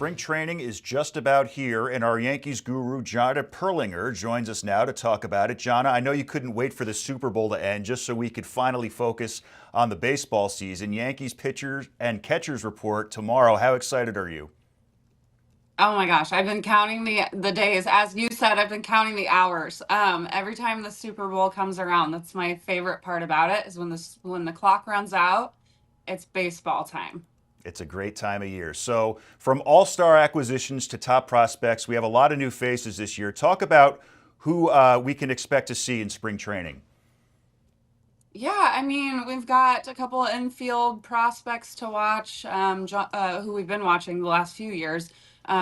spring training is just about here, and our Yankees guru, Jonna Perlinger, joins us now to talk about it. Jonna, I know you couldn't wait for the Super Bowl to end just so we could finally focus on the baseball season. Yankees pitchers and catchers report tomorrow. How excited are you? Oh my gosh, I've been counting the days. As you said, I've been counting the hours. Every time the Super Bowl comes around, that's my favorite part about it is when the clock runs out, it's baseball time. It's a great time of year. So, from all-star acquisitions to top prospects, we have a lot of new faces this year. Talk about who we can expect to see in spring training. Yeah, I mean, we've got a couple of infield prospects to watch, who we've been watching the last few years.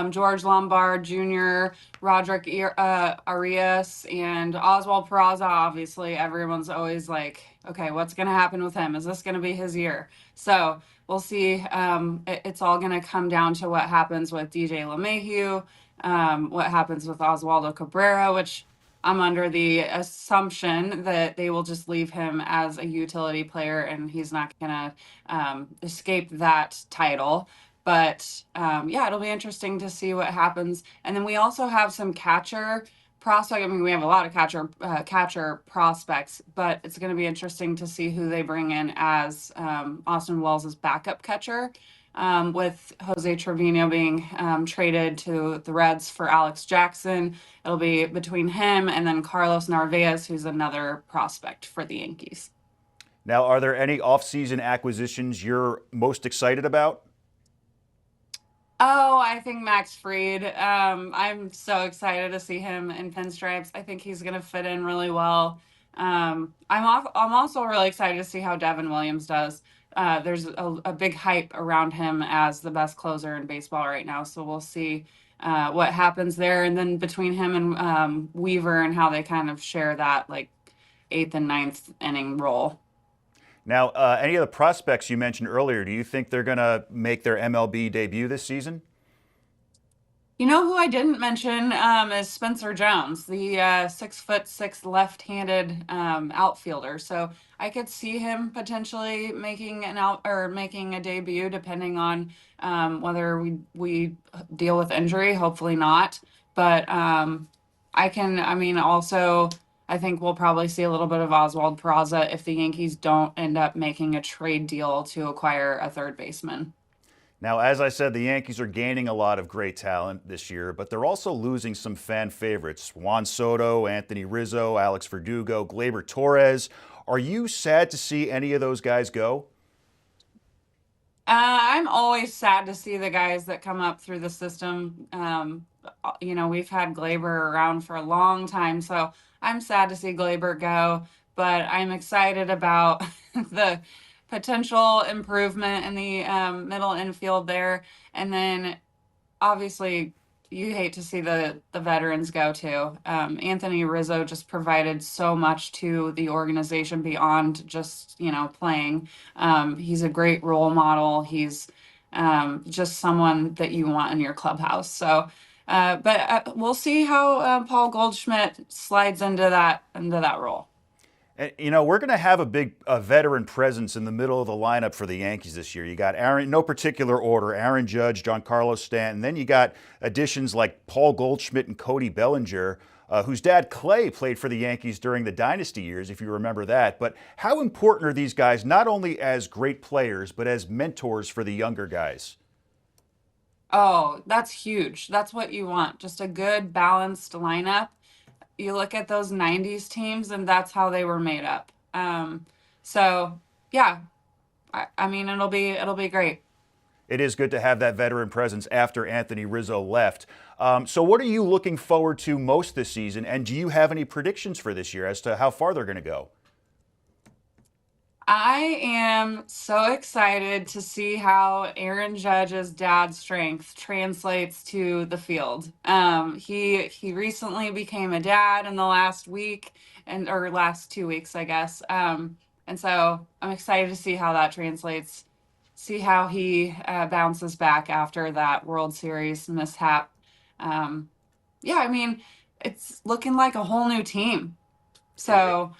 George Lombard Jr., Arias, and Oswald Peraza. Obviously, everyone's always like, okay, what's going to happen with him? Is this going to be his year? So we'll see. It's all going to come down to what happens with DJ LeMahieu, what happens with Oswaldo Cabrera, which I'm under the assumption that they will just leave him as a utility player and he's not going to escape that title. But yeah, it'll be interesting to see what happens. And then we also have some catcher prospect. I mean, we have a lot of catcher prospects, but it's going to be interesting to see who they bring in as Austin Wells' backup catcher with Jose Trevino being traded to the Reds for Alex Jackson. It'll be between him and then Carlos Narvaez, who's another prospect for the Yankees. Now, are there any offseason acquisitions you're most excited about? Oh, I think Max Fried. I'm so excited to see him in pinstripes. I think he's going to fit in really well. I'm also really excited to see how Devin Williams does. There's a big hype around him as the best closer in baseball right now, so we'll see what happens there. And then between him and Weaver and how they kind of share that like eighth and ninth inning role. Now, any of the prospects you mentioned earlier, do you think they're going to make their MLB debut this season? You know who I didn't mention is Spencer Jones, the 6'6" left-handed outfielder. So I could see him potentially making a debut, depending on whether we deal with injury. Hopefully not, but I mean, also I think we'll probably see a little bit of Oswald Peraza if the Yankees don't end up making a trade deal to acquire a third baseman. Now, as I said, the Yankees are gaining a lot of great talent this year, but they're also losing some fan favorites. Juan Soto, Anthony Rizzo, Alex Verdugo, Gleyber Torres. Are you sad to see any of those guys go? I'm always sad to see the guys that come up through the system. We've had Glaber around for a long time, so I'm sad to see Glaber go, but I'm excited about the potential improvement in the middle infield there. And then obviously you hate to see the veterans go too. Anthony Rizzo just provided so much to the organization beyond just playing. He's a great role model. He's just someone that you want in your clubhouse. So, but we'll see how Paul Goldschmidt slides into that role. And, we're going to have a big veteran presence in the middle of the lineup for the Yankees this year. You got Aaron, no particular order, Aaron Judge, Giancarlo Stanton. Then you got additions like Paul Goldschmidt and Cody Bellinger, whose dad Clay played for the Yankees during the dynasty years, if you remember that. But how important are these guys, not only as great players, but as mentors for the younger guys? Oh, that's huge. That's what you want. Just a good balanced lineup. You look at those 90s teams and that's how they were made up. So yeah, I mean, it'll be great. It is good to have that veteran presence after Anthony Rizzo left. So what are you looking forward to most this season? And do you have any predictions for this year as to how far they're going to go? I am so excited to see how Aaron Judge's dad strength translates to the field. He recently became a dad in the last week or last 2 weeks, I guess. And so I'm excited to see how that translates. See how he bounces back after that World Series mishap. Um, yeah, I mean, it's looking like a whole new team. It, So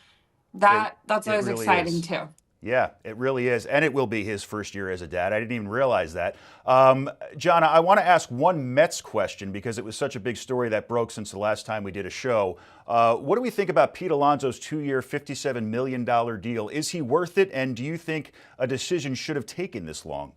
it, that's it always really exciting is. too. Yeah, it really is. And it will be his first year as a dad. I didn't even realize that. Jonna, I want to ask one Mets question because it was such a big story that broke since the last time we did a show. What do we think about Pete Alonso's 2-year, $57 million deal? Is he worth it? And do you think a decision should have taken this long?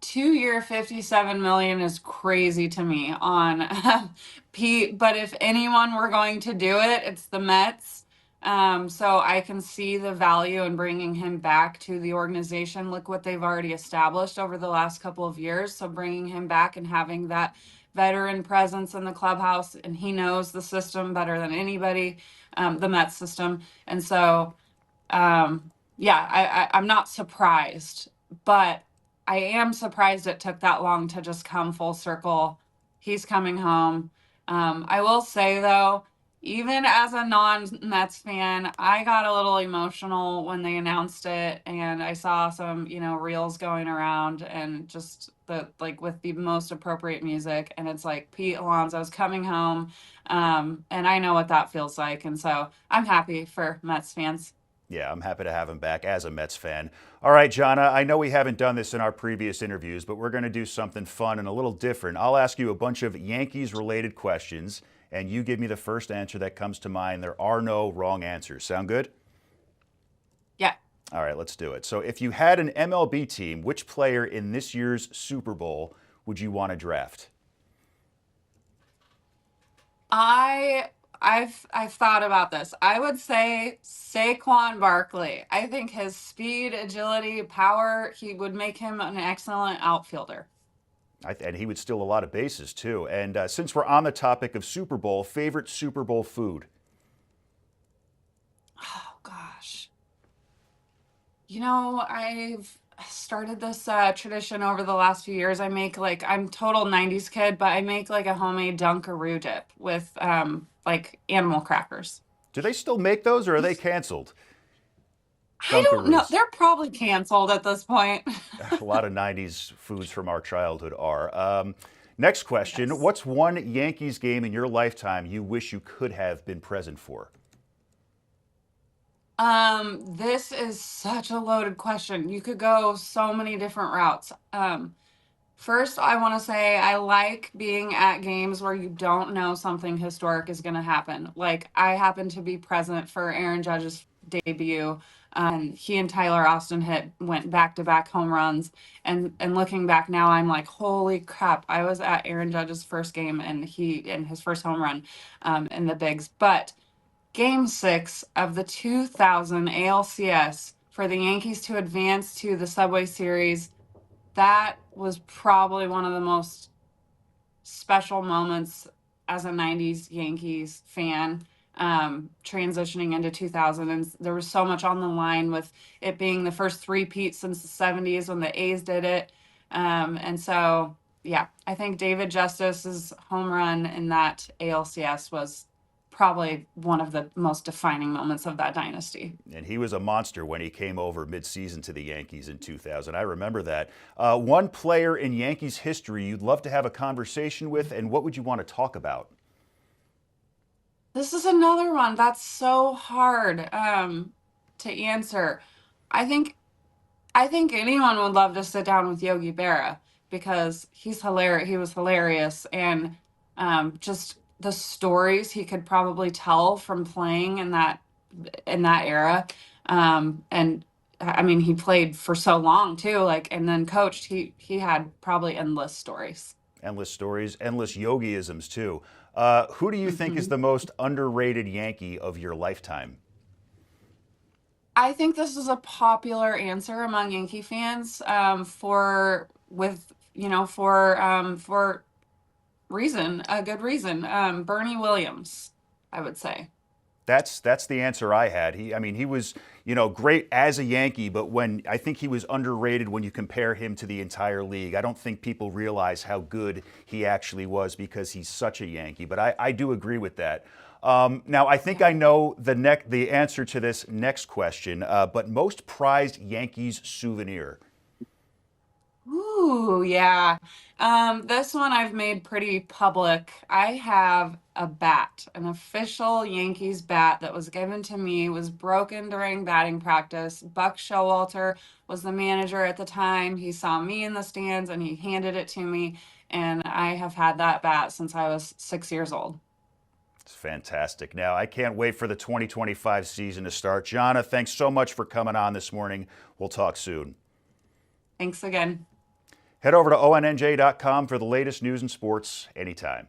2-year 57 million is crazy to me on Pete, but if anyone were going to do it, it's the Mets. So I can see the value in bringing him back to the organization. Look what they've already established over the last couple of years. So bringing him back and having that veteran presence in the clubhouse, and he knows the system better than anybody, the Mets system. And so, yeah, I'm not surprised, but I am surprised it took that long to just come full circle. He's coming home. I will say though, even as a non-Mets fan, I got a little emotional when they announced it, and I saw some, reels going around, and just the like with the most appropriate music, and it's like Pete Alonso's coming home, and I know what that feels like, and so I'm happy for Mets fans. Yeah, I'm happy to have him back as a Mets fan. All right, Jonna, I know we haven't done this in our previous interviews, but we're going to do something fun and a little different. I'll ask you a bunch of Yankees-related questions, and you give me the first answer that comes to mind. There are no wrong answers. Sound good? Yeah. All right, let's do it. So if you had an MLB team, which player in this year's Super Bowl would you want to draft? I've thought about this. I would say Saquon Barkley. I think his speed, agility, power, he would make him an excellent outfielder. And he would steal a lot of bases, too. And since we're on the topic of Super Bowl, favorite Super Bowl food? Oh gosh. I've started this tradition over the last few years. I'm total 90s kid, but I make like a homemade Dunkaroo dip with like animal crackers. Do they still make those, or are they canceled? I don't know. Dunkaroos. They're probably canceled at this point. A lot of 90s foods from our childhood are. Next question. Yes. What's one Yankees game in your lifetime you wish you could have been present for? This is such a loaded question. You could go so many different routes. First, I want to say I like being at games where you don't know something historic is going to happen. Like I happened to be present for Aaron Judge's debut, and he and Tyler Austin went back-to-back home runs. And looking back now, I'm like, holy crap! I was at Aaron Judge's first game, and his first home run, in the bigs. But Game 6 of the 2000 ALCS for the Yankees to advance to the Subway Series, that was probably one of the most special moments as a 90s Yankees fan, transitioning into 2000. And there was so much on the line with it being the first three-peat since the 70s when the A's did it. And so, yeah, I think David Justice's home run in that ALCS was probably one of the most defining moments of that dynasty. And he was a monster when he came over midseason to the Yankees in 2000. I remember that. One player in Yankees history you'd love to have a conversation with, and what would you want to talk about? This is another one that's so hard to answer. I think I think anyone would love to sit down with Yogi Berra because he's hilarious. He was hilarious, and just the stories he could probably tell from playing in that era. And I mean, he played for so long too, like, and then coached. He had probably endless stories. Endless stories, endless Yogiisms, too. Who do you think is Mhm. the most underrated Yankee of your lifetime? I think this is a popular answer among Yankee fans, for reason, a good reason. Bernie Williams, I would say. That's the answer I had. I mean, he was, great as a Yankee, but when I think he was underrated when you compare him to the entire league. I don't think people realize how good he actually was because he's such a Yankee. But I do agree with that. Now, I think I know the answer to this next question. But most prized Yankees souvenir. Ooh, yeah. This one I've made pretty public. I have a bat, an official Yankees bat that was given to me, was broken during batting practice. Buck Showalter was the manager at the time. He saw me in the stands and he handed it to me, and I have had that bat since I was 6 years old. It's fantastic. Now, I can't wait for the 2025 season to start. Jonna, thanks so much for coming on this morning. We'll talk soon. Thanks again. Head over to ONNJ.com for the latest news and sports anytime.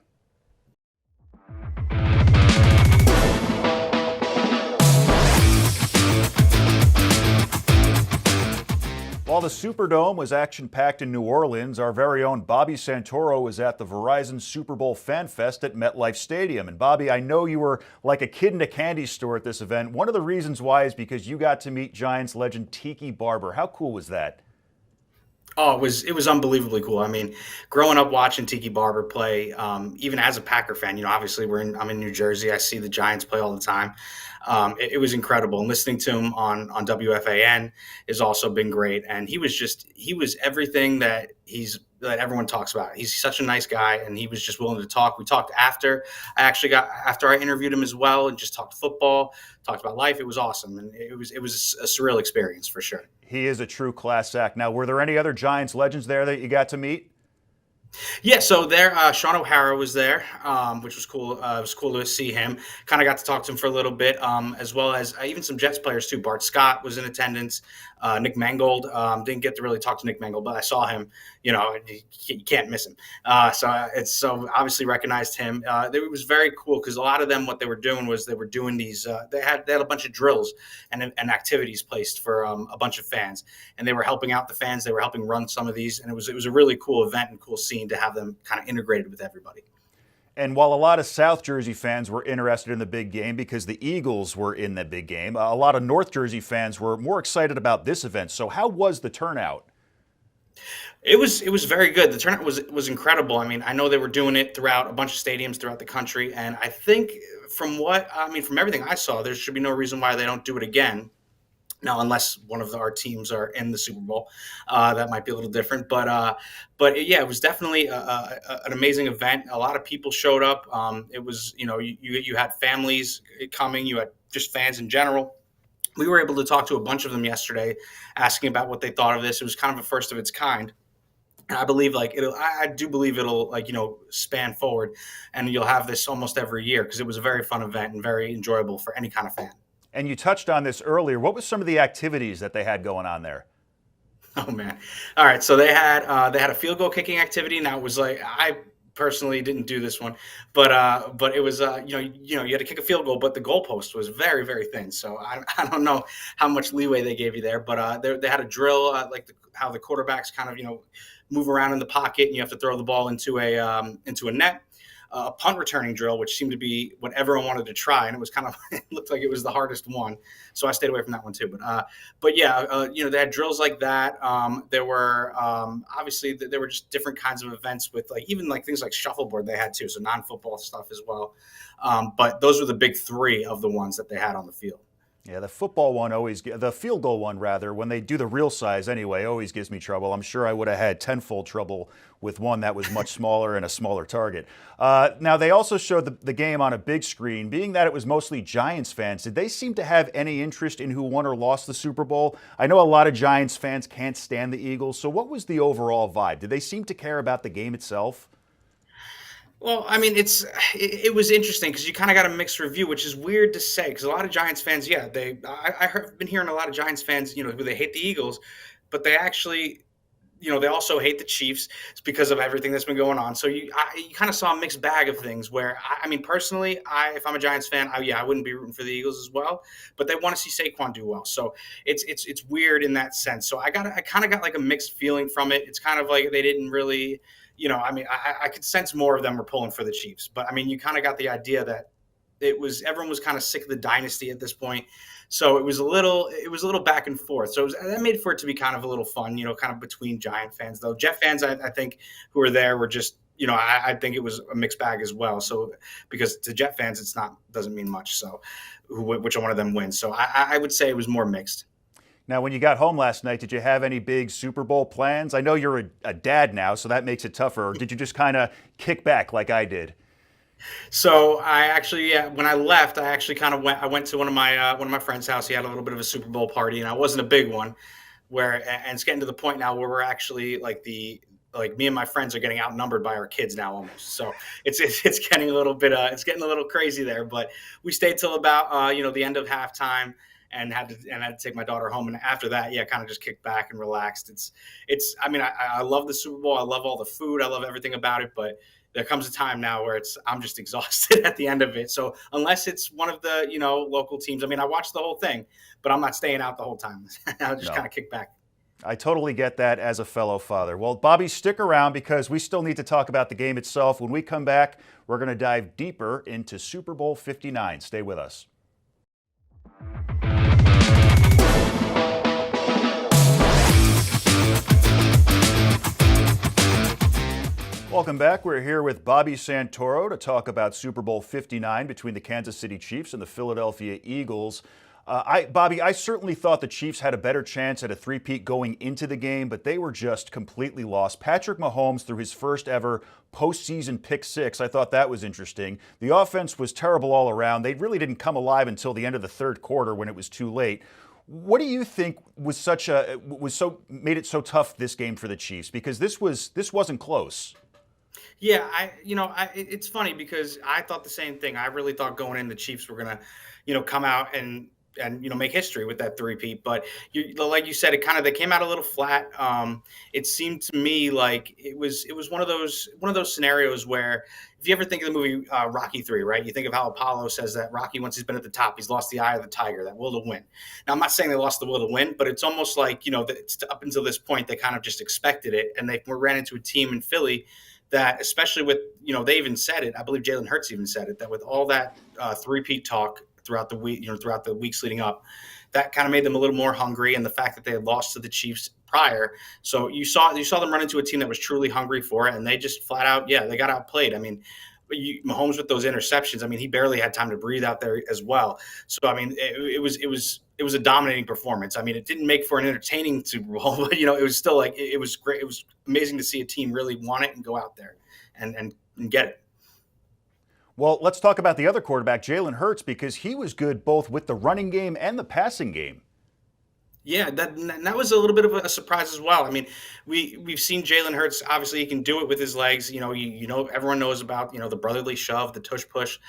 While the Superdome was action-packed in New Orleans, our very own Bobby Santoro was at the Verizon Super Bowl Fanfest at Metlife Stadium. And Bobby, I know you were like a kid in a candy store at this event. One of the reasons why is because you got to meet Giants legend Tiki Barber. How cool was that? Oh, it was unbelievably cool. I mean, growing up watching Tiki Barber play, even as a Packer fan, obviously I'm in New Jersey. I see the Giants play all the time. It was incredible, and listening to him on WFAN has also been great. And he was everything that everyone talks about. He's such a nice guy, and he was just willing to talk. We talked after I interviewed him as well, and just talked football, talked about life. It was awesome, and it was a surreal experience for sure. He is a true class act. Now, were there any other Giants legends there that you got to meet? Yeah, so there, Sean O'Hara was there, which was cool. It was cool to see him. Kind of got to talk to him for a little bit, as well as even some Jets players too. Bart Scott was in attendance. Nick Mangold, didn't get to really talk to Nick Mangold, but I saw him. You can't miss him. So obviously recognized him. It was very cool because a lot of them, what they were doing was they were doing these. They had a bunch of drills and activities placed for a bunch of fans, and they were helping out the fans. They were helping run some of these, and it was a really cool event and cool scene to have them kind of integrated with everybody. And while a lot of South Jersey fans were interested in the big game because the Eagles were in the big game, a lot of North Jersey fans were more excited about this event. So how was the turnout? It was very good. The turnout was incredible. I mean, I know they were doing it throughout a bunch of stadiums throughout the country, and I think from everything I saw, there should be no reason why they don't do it again. Now, unless one of our teams are in the Super Bowl, that might be a little different. But yeah, it was definitely an amazing event. A lot of people showed up. It was, you had families coming, you had just fans in general. We were able to talk to a bunch of them yesterday, asking about what they thought of this. It was kind of a first of its kind. And I believe I do believe it'll span forward, and you'll have this almost every year because it was a very fun event and very enjoyable for any kind of fan. And you touched on this earlier. What was some of the activities that they had going on there? Oh man! All right, so they had a field goal kicking activity. Now it was like I personally didn't do this one, but it was you had to kick a field goal, but the goalpost was very very thin. So I don't know how much leeway they gave you there, but they had a drill how the quarterbacks kind of move around in the pocket and you have to throw the ball into a net. A punt returning drill, which seemed to be what everyone wanted to try, and it was kind of it looked like it was the hardest one, so I stayed away from that one too. But yeah, they had drills like that. There were obviously there were just different kinds of events with even things like shuffleboard they had too, so non-football stuff as well. But those were the big three of the ones that they had on the field. Yeah, the football one the field goal one rather, when they do the real size anyway, always gives me trouble. I'm sure I would have had tenfold trouble with one that was much smaller and a smaller target. Now, they also showed the game on a big screen. Being that it was mostly Giants fans, did they seem to have any interest in who won or lost the Super Bowl? I know a lot of Giants fans can't stand the Eagles, so what was the overall vibe? Did they seem to care about the game itself? Well, I mean, it was interesting because you kind of got a mixed review, which is weird to say because a lot of Giants fans, yeah, I've been hearing a lot of Giants fans, who they hate the Eagles, but they actually, they also hate the Chiefs. It's because of everything that's been going on. So you kind of saw a mixed bag of things. Where I mean, personally, if I'm a Giants fan, I wouldn't be rooting for the Eagles as well, but they want to see Saquon do well. So it's weird in that sense. So I kind of got like a mixed feeling from it. It's kind of like they didn't really. I mean, I could sense more of them were pulling for the Chiefs, but I mean, you kind of got the idea that everyone was kind of sick of the dynasty at this point, so it was a little back and forth. So that made for it to be kind of a little fun, kind of between Giant fans. Though Jet fans, I think who were there were just, I think it was a mixed bag as well. So because to Jet fans, doesn't mean much. So which one of them wins? So I would say it was more mixed. Now, when you got home last night, did you have any big Super Bowl plans? I know you're a dad now, so that makes it tougher. Or did you just kind of kick back like I did? So I actually, yeah, when I left, I actually kind of went. I went to one of my friends' house. He had a little bit of a Super Bowl party, and I wasn't a big one. And it's getting to the point now where we're actually like me and my friends are getting outnumbered by our kids now almost. So it's getting a little bit it's getting a little crazy there. But we stayed till about the end of halftime and had to take my daughter home. And after that, yeah, kind of just kicked back and relaxed. It's I mean I love the Super Bowl. I love all the food. I love everything about it. But there comes a time now where I'm just exhausted at the end of it. So unless it's one of the local teams, I mean I watched the whole thing, but I'm not staying out the whole time. I'll just kind No. of kick back. I totally get that as a fellow father. Well, Bobby, stick around because we still need to talk about the game itself. When we come back, we're going to dive deeper into Super Bowl 59. Stay with us. Welcome back. We're here with Bobby Santoro to talk about Super Bowl 59 between the Kansas City Chiefs and the Philadelphia Eagles. Bobby, I certainly thought the Chiefs had a better chance at a three-peat going into the game, but they were just completely lost. Patrick Mahomes threw his first ever postseason pick six. I thought that was interesting. The offense was terrible all around. They really didn't come alive until the end of the third quarter when it was too late. What do you think made it so tough this game for the Chiefs? Because this wasn't close. Yeah, it's funny because I thought the same thing. I really thought going in the Chiefs were gonna, come out and make history with that three-peat. But like you said, they came out a little flat. It seemed to me like it was one of those scenarios where if you ever think of the movie Rocky 3, right? You think of how Apollo says that Rocky, once he's been at the top, he's lost the eye of the tiger, that will to win. Now, I'm not saying they lost the will to win, but it's almost like that up until this point they kind of just expected it, and they ran into a team in Philly that, especially with they even said it. I believe Jalen Hurts even said it, that with all that three-peat talk throughout the week, throughout the weeks leading up, that kind of made them a little more hungry, and the fact that they had lost to the Chiefs prior. So you saw them run into a team that was truly hungry for it, and they just flat out, yeah, they got outplayed. I mean, Mahomes with those interceptions, I mean, he barely had time to breathe out there as well. So I mean, it was a dominating performance. I mean, it didn't make for an entertaining Super Bowl, but it was still like it was great. It was amazing to see a team really want it and go out there and get it. Well, let's talk about the other quarterback, Jalen Hurts, because he was good both with the running game and the passing game. Yeah, that was a little bit of a surprise as well. I mean, we've seen Jalen Hurts. Obviously, he can do it with his legs. Everyone knows about the brotherly shove, the tush push,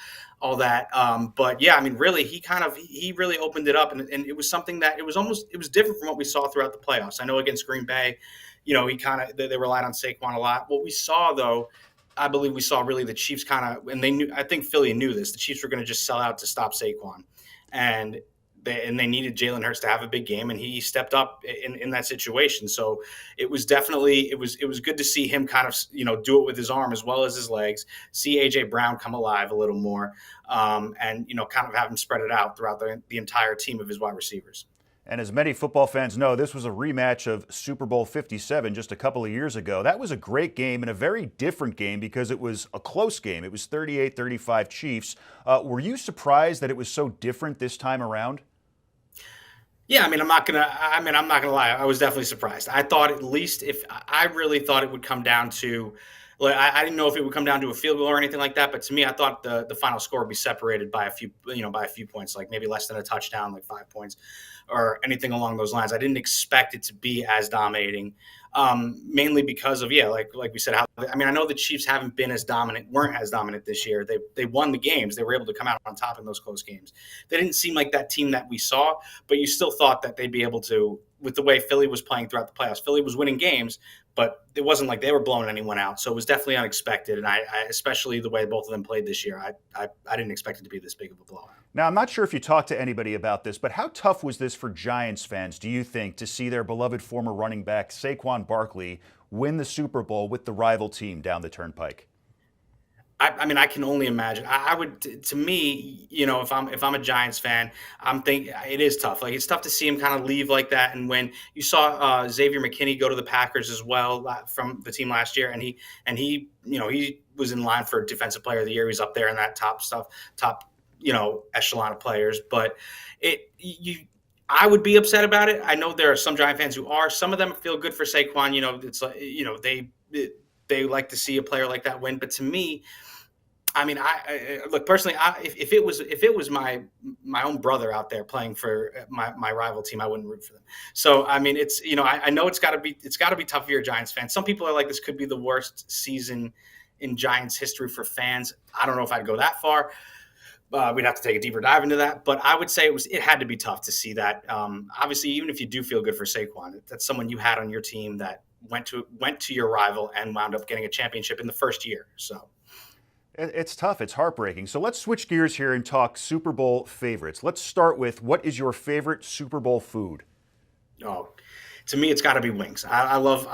all that. But yeah, I mean, really, he really opened it up, and it was something that it was different from what we saw throughout the playoffs. I know against Green Bay, he they relied on Saquon a lot. What we saw though, I believe we saw really the Chiefs and they knew. I think Philly knew this. The Chiefs were going to just sell out to stop Saquon, and they needed Jalen Hurts to have a big game, and he stepped up in that situation. So it was definitely it was good to see him kind of do it with his arm as well as his legs. See AJ Brown come alive a little more, and kind of have him spread it out throughout the entire team of his wide receivers. And as many football fans know, this was a rematch of Super Bowl 57 just a couple of years ago. That was a great game and a very different game because it was a close game. It was 38-35 Chiefs. Were you surprised that it was so different this time around? Yeah, I mean, I'm not gonna lie. I was definitely surprised. I thought at least if I really thought it would come down to, like, I didn't know if it would come down to a field goal or anything like that. But to me, I thought the final score would be separated by a few points, like maybe less than a touchdown, like 5 points, or anything along those lines. I didn't expect it to be as dominating, mainly because of like we said. I know the Chiefs weren't as dominant this year. They won the games. They were able to come out on top in those close games. They didn't seem like that team that we saw, but you still thought that they'd be able to, with the way Philly was playing throughout the playoffs. Philly was winning games, but it wasn't like they were blowing anyone out. So it was definitely unexpected, and I especially the way both of them played this year. I didn't expect it to be this big of a blowout. Now, I'm not sure if you talked to anybody about this, but how tough was this for Giants fans, do you think, to see their beloved former running back Saquon Barkley win the Super Bowl with the rival team down the turnpike? I mean, I can only imagine. I would, to me, if I'm a Giants fan, I'm thinking it is tough. Like, it's tough to see him kind of leave like that. And when you saw Xavier McKinney go to the Packers as well from the team last year, and he was in line for Defensive Player of the Year. He's up there in that top echelon of players. But I would be upset about it. I know there are some Giant fans who are. Some of them feel good for Saquon. It's like they like to see a player like that win. But to me, I mean, I look personally. If it was my own brother out there playing for my rival team, I wouldn't root for them. So I mean, it's I know it's got to be tough if you're a Giants fan. Some people are like, this could be the worst season in Giants history for fans. I don't know if I'd go that far. We'd have to take a deeper dive into that, but I would say it had to be tough to see that. Obviously, even if you do feel good for Saquon, that's someone you had on your team that went to your rival and wound up getting a championship in the first year. So It's tough. It's heartbreaking. So let's switch gears here and talk Super Bowl favorites. Let's start with, what is your favorite Super Bowl food? Oh, to me, it's got to be wings. I love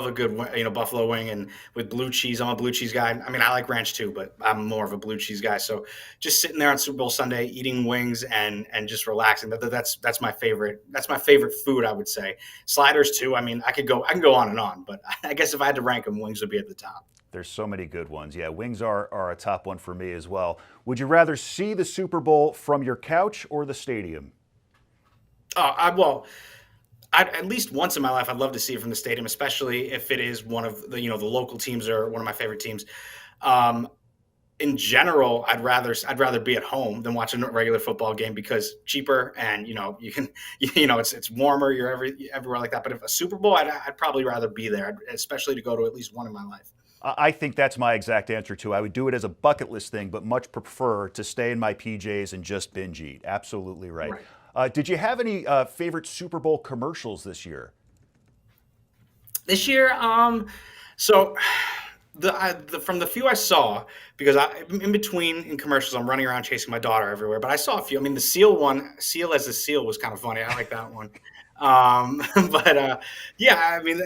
a good buffalo wing and with blue cheese. I'm a blue cheese guy. I mean, I like ranch too, but I'm more of a blue cheese guy. So just sitting there on Super Bowl Sunday, eating wings and just relaxing. That's my favorite. That's my favorite food, I would say. Sliders too. I mean, I can go on and on, but I guess if I had to rank them, wings would be at the top. There's so many good ones. Yeah, wings are a top one for me as well. Would you rather see the Super Bowl from your couch or the stadium? Well, at least once in my life, I'd love to see it from the stadium, especially if it is one of the local teams or one of my favorite teams. Um, in general, I'd rather be at home than watch a regular football game because cheaper and you can it's warmer. You're everywhere like that. But if a Super Bowl, I'd probably rather be there, especially to go to at least one in my life. I think that's my exact answer too. I would do it as a bucket list thing, but much prefer to stay in my PJs and just binge eat. Absolutely right. Right. Did you have any favorite Super Bowl commercials this year? This year, so from the few I saw, because in between in commercials, I'm running around chasing my daughter everywhere. But I saw a few. I mean, the seal one, seal as a seal, was kind of funny. I like that one. But yeah, I mean,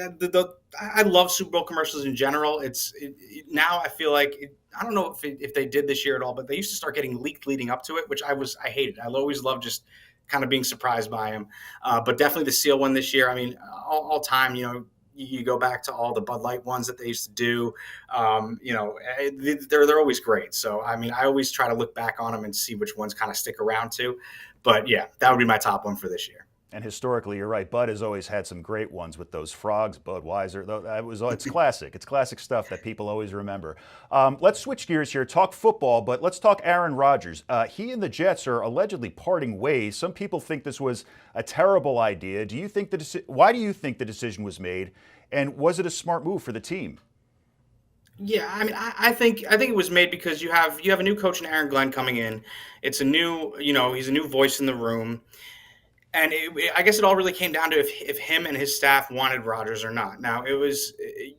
I love Super Bowl commercials in general. Now I feel like I don't know if they did this year at all, but they used to start getting leaked leading up to it, which I hated. I always loved just kind of being surprised by them. But definitely the seal one this year. I mean, all time, you go back to all the Bud Light ones that they used to do. They're always great. So I mean, I always try to look back on them and see which ones kind of stick around too. But yeah, that would be my top one for this year. And historically, you're right. Bud has always had some great ones with those frogs, Budweiser. It's classic. It's classic stuff that people always remember. Let's switch gears here. Talk football, but let's talk Aaron Rodgers. He and the Jets are allegedly parting ways. Some people think this was a terrible idea. Why do you think the decision was made, and was it a smart move for the team? Yeah, I mean, I think it was made because you have a new coach in Aaron Glenn coming in. It's a new, he's a new voice in the room. And I guess it all really came down to if him and his staff wanted Rodgers or not. Now it was,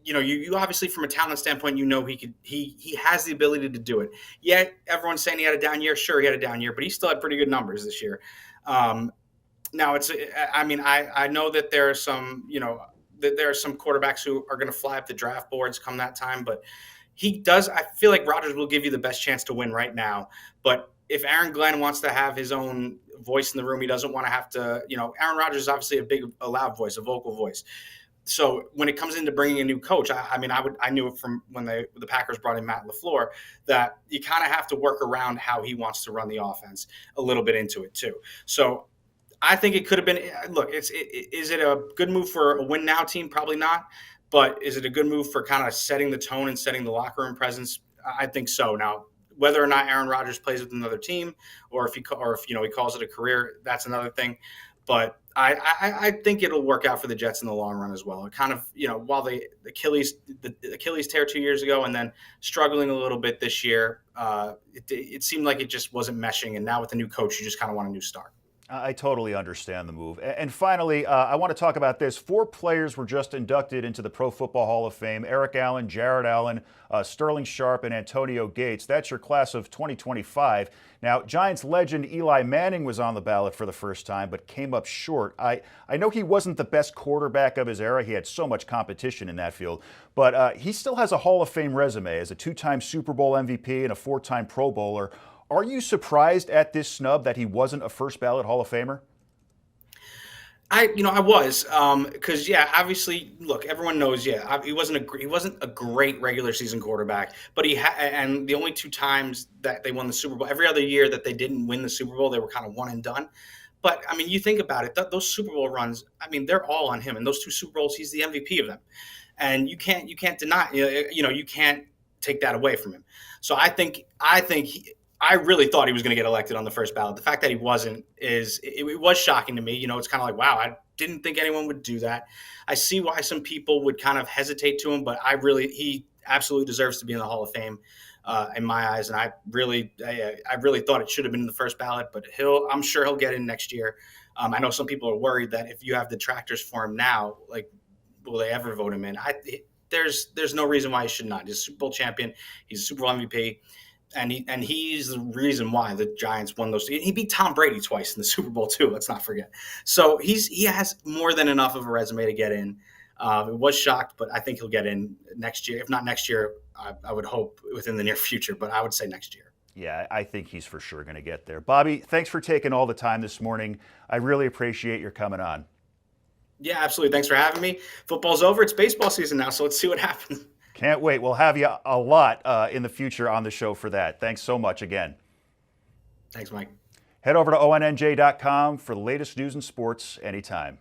you obviously from a talent standpoint, he has the ability to do it. Yet everyone's saying he had a down year. Sure, he had a down year, but he still had pretty good numbers this year. Now I mean, I know that there are some, that there are some quarterbacks who are going to fly up the draft boards come that time, but I feel like Rodgers will give you the best chance to win right now. But if Aaron Glenn wants to have his own voice in the room, he doesn't want to have to, Aaron Rodgers is obviously a loud voice, a vocal voice. So when it comes into bringing a new coach, I knew it from when the Packers brought in Matt LaFleur that you kind of have to work around how he wants to run the offense a little bit into it too. So I think it could have been, look, is it a good move for a win now team? Probably not. But is it a good move for kind of setting the tone and setting the locker room presence? I think so. Now, whether or not Aaron Rodgers plays with another team, or if he calls it a career, that's another thing. But I think it'll work out for the Jets in the long run as well. It kind of while the Achilles tear 2 years ago and then struggling a little bit this year, it seemed like it just wasn't meshing. And now with the new coach, you just kind of want a new start. I totally understand the move. And finally, I want to talk about this. 4 players were just inducted into the Pro Football Hall of Fame: Eric Allen, Jared Allen, Sterling Sharp, and Antonio Gates. That's your class of 2025. Now, Giants legend Eli Manning was on the ballot for the first time, but came up short. I know he wasn't the best quarterback of his era. He had so much competition in that field. But he still has a Hall of Fame resume as a 2-time Super Bowl MVP and a 4-time Pro Bowler. Are you surprised at this snub that he wasn't a first ballot Hall of Famer? I was because obviously, look, everyone knows, he wasn't a great regular season quarterback, but and the only 2 times that they won the Super Bowl, every other year that they didn't win the Super Bowl, they were kind of one and done. But I mean, you think about it, those Super Bowl runs, I mean, they're all on him. And those 2 Super Bowls, he's the MVP of them. And you can't deny, you can't take that away from him. So I really thought he was going to get elected on the first ballot. The fact that he wasn't it was shocking to me. It's kind of like, wow, I didn't think anyone would do that. I see why some people would kind of hesitate to him, but he absolutely deserves to be in the Hall of Fame in my eyes. And I really thought it should have been in the first ballot, but I'm sure he'll get in next year. I know some people are worried that if you have detractors for him now, like, will they ever vote him in? There's no reason why he should not. He's a Super Bowl champion. He's a Super Bowl MVP. And he's the reason why the Giants won those. He beat Tom Brady twice in the Super Bowl too. Let's not forget. So he has more than enough of a resume to get in. It was shocked, but I think he'll get in next year. If not next year, I would hope within the near future. But I would say next year. Yeah, I think he's for sure going to get there. Bobby, thanks for taking all the time this morning. I really appreciate your coming on. Yeah, absolutely. Thanks for having me. Football's over. It's baseball season now, so let's see what happens. Can't wait. We'll have you a lot in the future on the show for that. Thanks so much again. Thanks, Mike. Head over to ONNJ.com for the latest news and sports anytime.